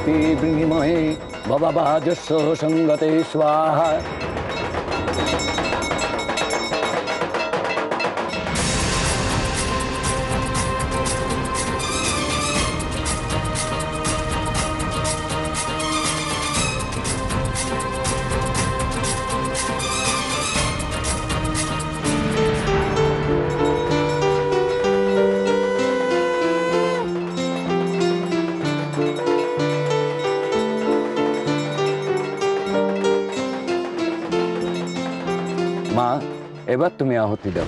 শক্তি বিনিময়ে ভববাজস্য সঙ্গতে স্বাহা। মা, এবার তুমি আহুতি দাও।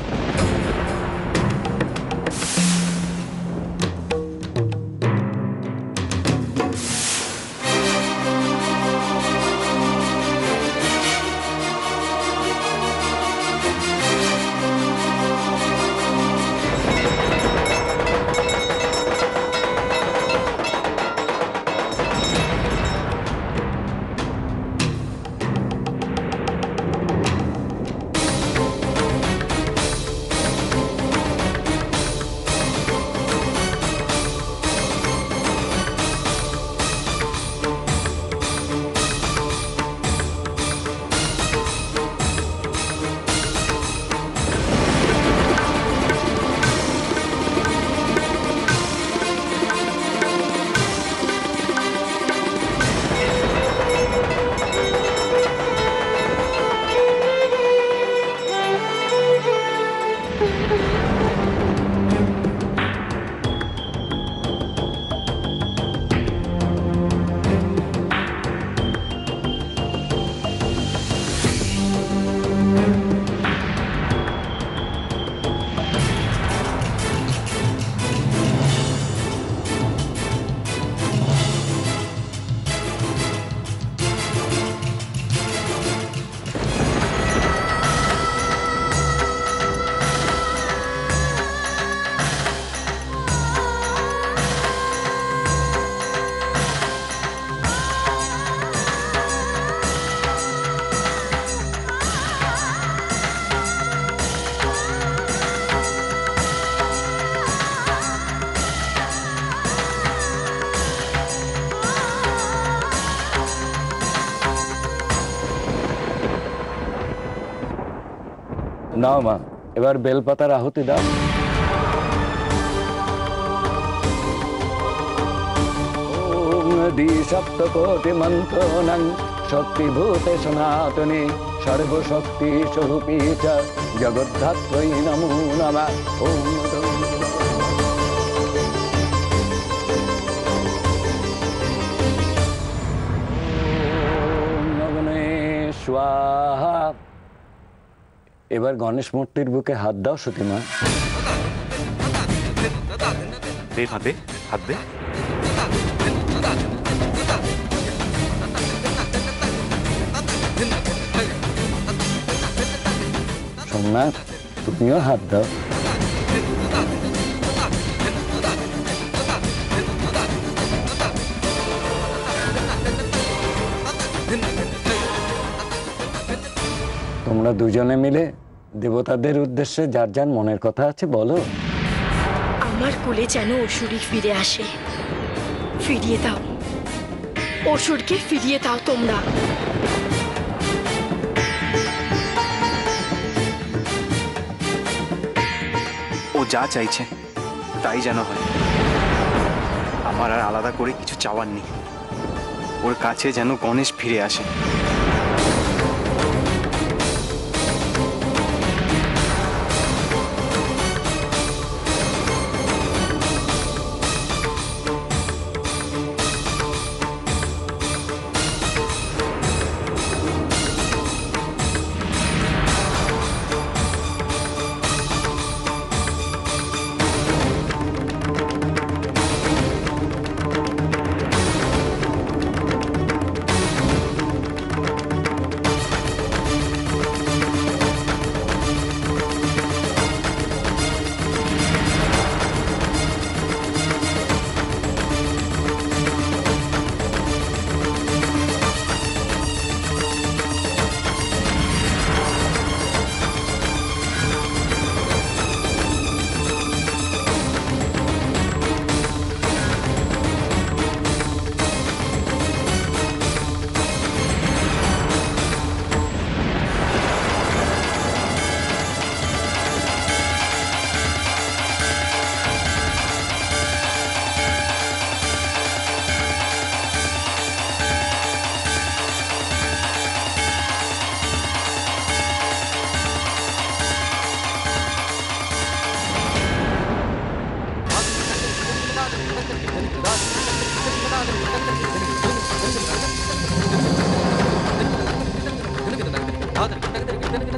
নাও মা, এবার বেলপাতার আহুতি দাও। ওম দ্বিসপ্তকোটি মন্ত্রণং শক্তিভূতে সনাতনে সর্বশক্তি স্বরূপী চ জগদ্ধাত্রৈ নমো নমঃ। ওম অগ্নে স্বাহা। এবার গণেশ মূর্তির বুকে হাত দাও সতীমা। দে হাত দে, হাত দে। সোমনাথ, তুমিও হাত দাও। তোমরা দুজনে মিলে দেবতাদের উদ্দেশ্যে যার যার মনের কথা আছে বলো। আমার কোলে যেন অসুরই ফিরে আসে, ফিরিয়ে দাও অসুরকে, ফিরিয়ে দাও তোমরা। ও যা চাইছে তাই যেন হয়। আমার আর আলাদা করে কিছু চাওয়ার নেই। ওর কাছে যেন গণেশ ফিরে আসে।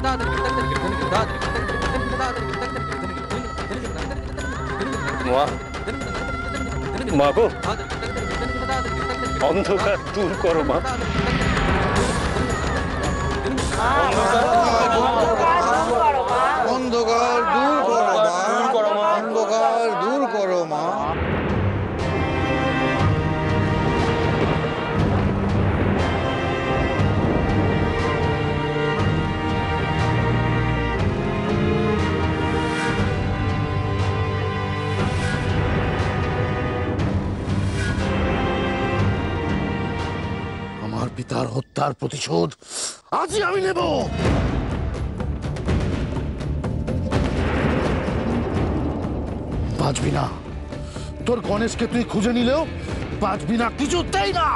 মা, মা গো, অন্ধকার দূর করো মা। অন্ধকার দূর করো মা, অন্ধকার দূর করো মা। আমার পিতার হত্যার প্রতিশোধ আজই আমি নেব। বাঁচবি না, তোর গণেশকে তুই খুঁজে নিলেও বাঁচবি না, কিছুতেই না।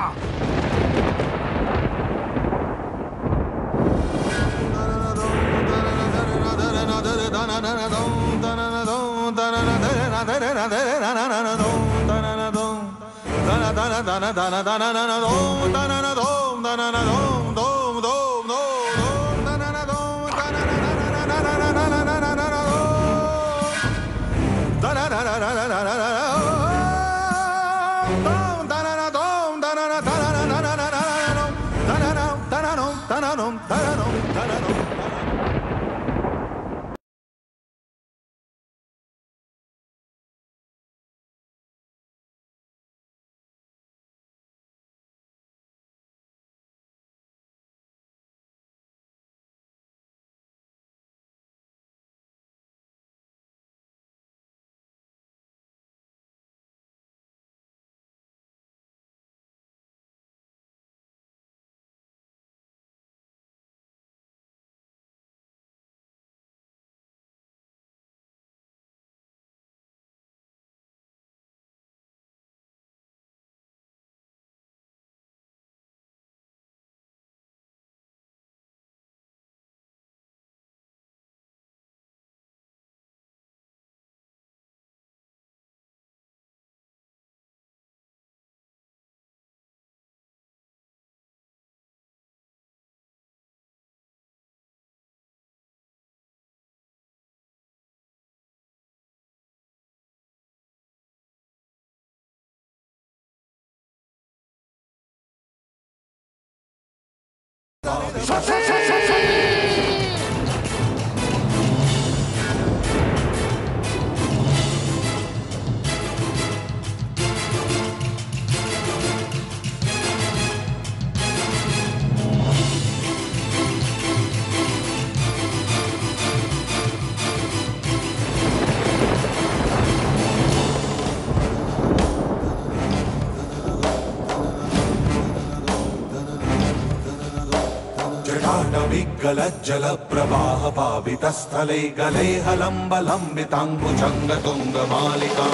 जल प्रवाह पावितस्थले गले हलम्बलम्बिताङ्गुचङ्गतुङ्गमालिका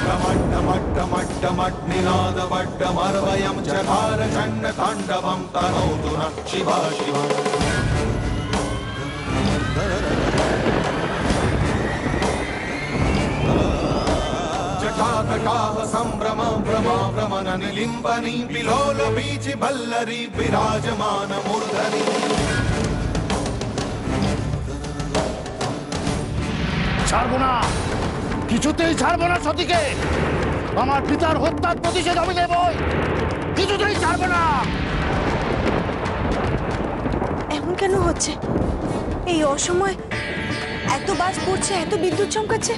टमट्टमट्टमट्टमट्टमर्वयं चकार चण्ड ताण्डवं तनोतु नः शिवा शिवा जटातटाः सम्भ्रम भ्रमा भ्रमण निलिम्बनी विलोल बीचि भल्लरी विराजमान मूर्धनि ছাড়বো না, কিছুতেই ছাড়বো না সতীকে। আমার পিতার হত্যার প্রতিশোধ আমি নেবই, কিছুতেই ছাড়বো না। এমন কেন হচ্ছে? এই অসময় এত বাজ পড়ছে, এত বিদ্যুৎ চমকাচ্ছে।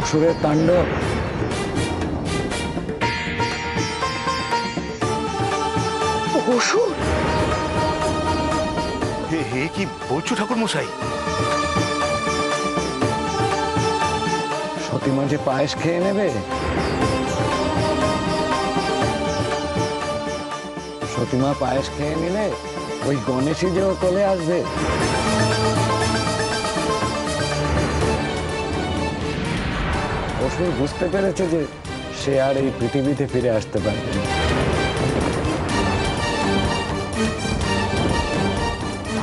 অসুরের তাণ্ডব। অসুর? হে কি বলছো ঠাকুর মশাই? সতীমা যে পায়েস খেয়ে নেবে, সতীমা পায়েস খেয়ে নিলে ওই গণেশই যে ওর কোলে আসবে। অসুর বুঝতে পেরেছে যে সে আর এই পৃথিবীতে ফিরে আসতে পারবে না,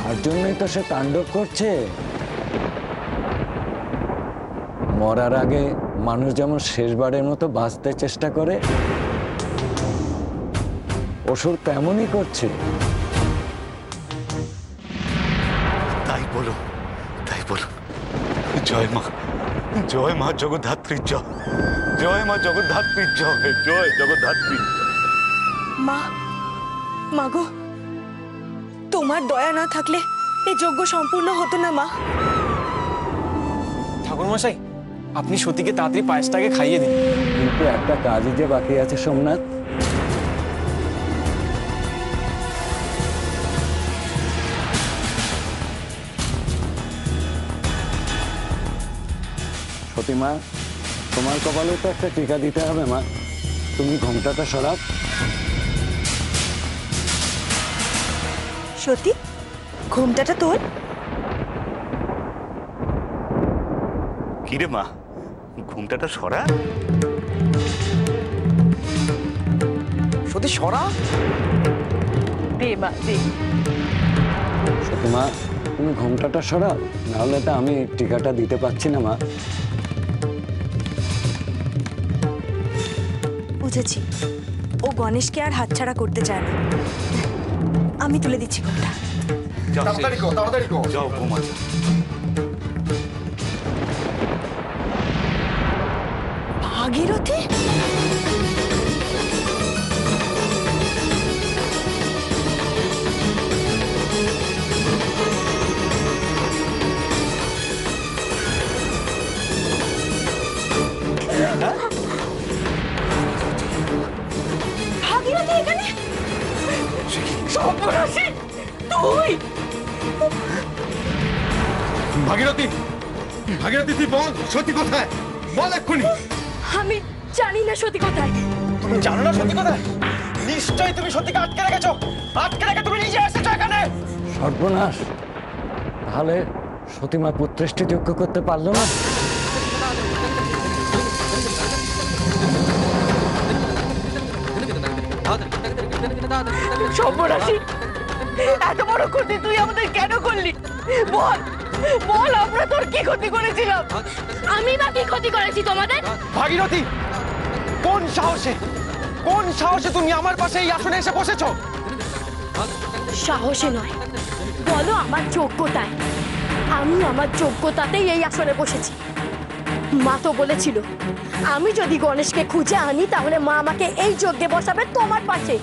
তার জন্যই তো সে তাণ্ডব করছে। মরার আগে মানুষ যেমন শেষবারের মতো বাঁচতে চেষ্টা করে, অসুর তেমনই করছে। তাই বলো, তাই বলো। জয় মা জগদ্ধাত্রীর জয়, জয় মা জগদ্ধাত্রীর জয়, জয় জগদ্ধাত্রীর জয়। মা, মাগো, তোমার দয়া না থাকলে এই যজ্ঞ সম্পূর্ণ হতো না মা। ঠাকুরমশাই, আপনি সতীকে তাড়াতাড়ি পায়েসটাকে খাইয়ে দিন। কিন্তু একটা কাজই যে বাকি আছে সোমনাথ। সতীমা, তোমার কপালে তো একটা টিকা দিতে হবে মা। তুমি ঘোমটাটা সরাও। সত্যি ঘোমটাটা তোল। কিরে মা, ঘুমটাটা সরা। সতী সরা। দে মা, দে। সতীমা, তুমি ঘোমটাটা সরাও, নাহলে তো আমি টিকাটা দিতে পারছি না মা। বুঝেছি, ও গণেশকে আর হাতছাড়া করতে চায় না। আমি তুলে দিচ্ছি ঘোমটা। তাড়াতাড়ি কর, তাড়াতাড়ি কর। যাও ঘুমা। ভাগীরথী, ভাগীরথী এখানে? সর্বনাশী, তুই? ভাগীরথী, ভাগীরথী তুই বল, সত্যি কোথায় বল এক্ষুনি। আমি জানি না সতী কোথায়। তুমি জানো না সতী কোথায়? নিশ্চয়ই তুমি সতীকে আটকে রেখেছো। আটকে রেখে তুমি নিজে এসেছো এখানে। সর্বনাশ, তাহলে সতীমা পুত্রেষ্টি যজ্ঞ করতে পারলো না। সর্বনাশী, এত বড় ক্ষতি তুই আমাদের কেন করলি? বল বল, আমরা তোর কি ক্ষতি করেছিলাম? আমি বা কি ক্ষতি করেছি তোমাদের? ভাগীরথী, কোন সাহসে তুমি আমার পাশে এই আসনে এসে বসেছো? সাহসে নয়, বলো আমার যোগ্যতায়। আমি আমার যোগ্যতাতেই এই আসনে বসেছি। মা তো বলেছিল আমি যদি গণেশকে খুঁজে আনি তাহলে মা আমাকে এই যজ্ঞে বসাবে তোমার পাশে।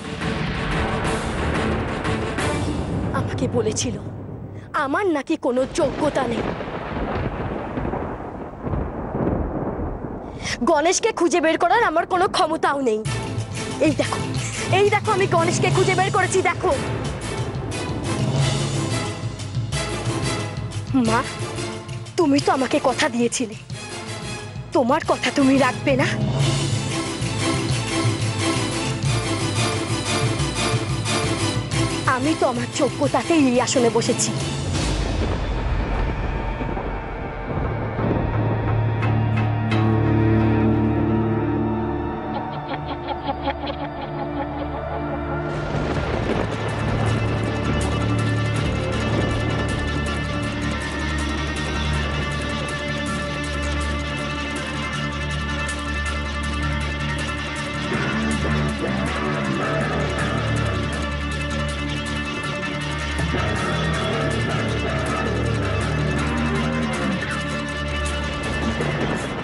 আমাকে বলেছিল আমার নাকি কোনো যোগ্যতা নেই। গণেশকে খুঁজে বের করার আমার কোনো ক্ষমতাও নেই। এই দেখো, এই দেখো, আমি গণেশকে খুঁজে বের করেছি, দেখো। মা, তুমি তো আমাকে কথা দিয়েছিলে, তোমার কথা তুমি রাখবে না? আমি তো আমার যোগ্যতাতেই এই আসনে বসেছি।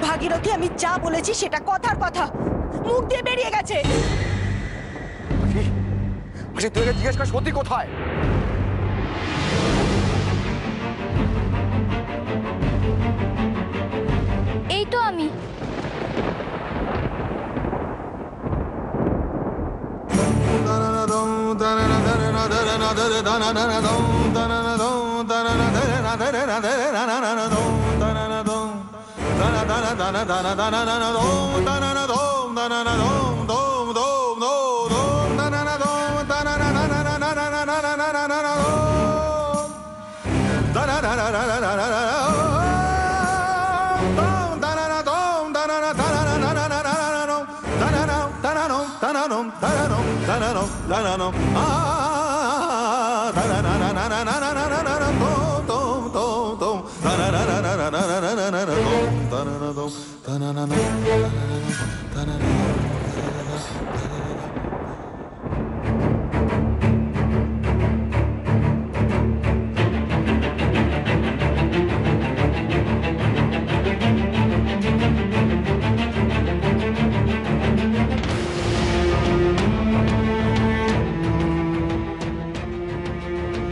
ভাগীরথী, আমি যা বলেছি সেটা কথার কথা, মুখ দিয়ে বেরিয়ে গেছে। তুই জিজ্ঞেস কর সতী কোথায়? এই তো আমি।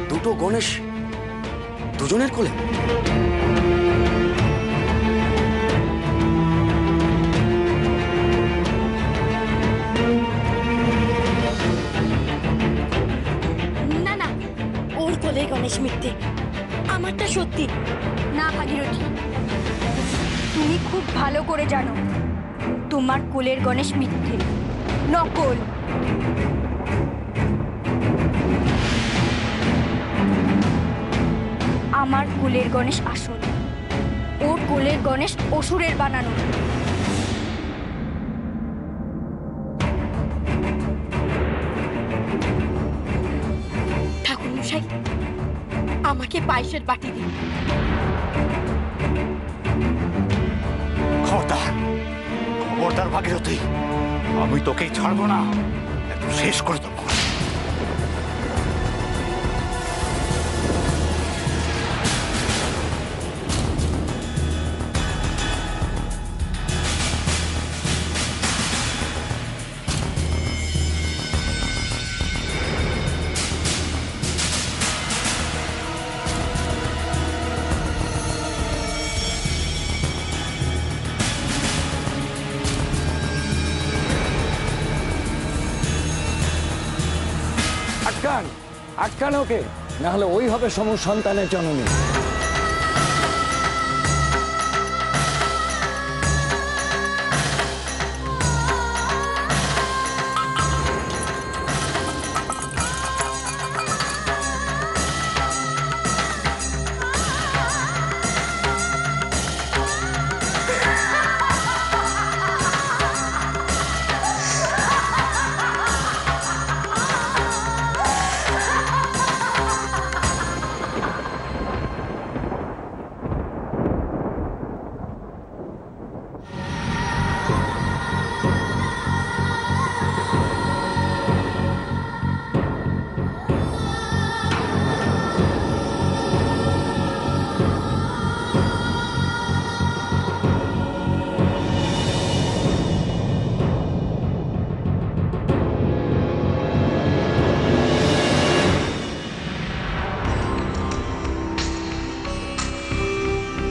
দুটো গণেশ দুজনের কোলে? না না, ওর কোলে গণেশ মিথ্যে, আমারটা সত্যি। না ভাগীরথী, তুমি খুব ভালো করে জানো তোমার কোলের গণেশ মিথ্যে, নকল। আমার কোলের গণেশ আসল, ওর কোলের গণেশ অসুরের বানানো। ঠাকুর মশাই, আমাকে পায়েসের বাটি দিন। খবরদার, খবরদার ভাগীরথী, আমি তোকে ছাড়বো না, একটু শেষ করে দেবো। আটকান, আটকান ওকে, না হলে ওই হবে সমু সন্তানের জননী।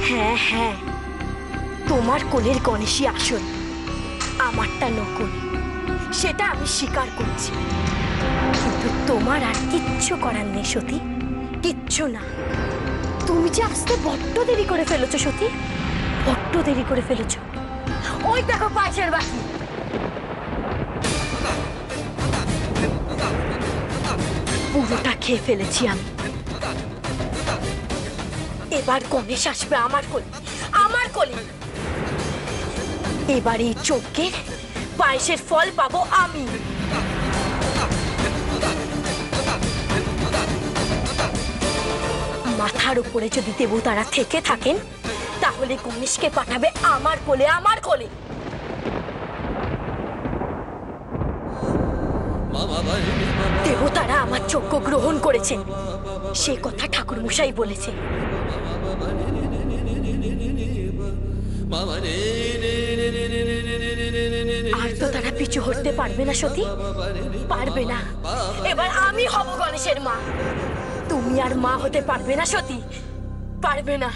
হ্যাঁ হ্যাঁ, তোমার কোলের গণেশই আসল, আমারটা নকল, সেটা আমি স্বীকার করছি। কিন্তু তোমার আর কিচ্ছু করার নেই সতী, কিচ্ছু না। তুমি যে আসতে বড্ড দেরি করে ফেলেছো সতী, বড্ড দেরি করে ফেলেছো। ওই দেখো পায়েসের বাটি। পুরোটা খেয়ে ফেলেছি আমি। এবার গণেশ আসবে আমার কোলে, আমার কোলে। এবার এই যজ্ঞের পায়েসের ফল পাবো আমি। মাথার উপরে যদি দেবতারা থেকে থাকেন, তাহলে গণেশকে পাঠাবে আমার কোলে, আমার কোলে। দেবতারা আমার যজ্ঞ গ্রহণ করেছেন, সে কথা ঠাকুর মশাই বলেছে। আর তো তারা পিছু হটতে পারবে না সতী, পারবে না। এবার আমি হব গণেশের মা, তুমি আর মা হতে পারবে না সতী, পারবে না।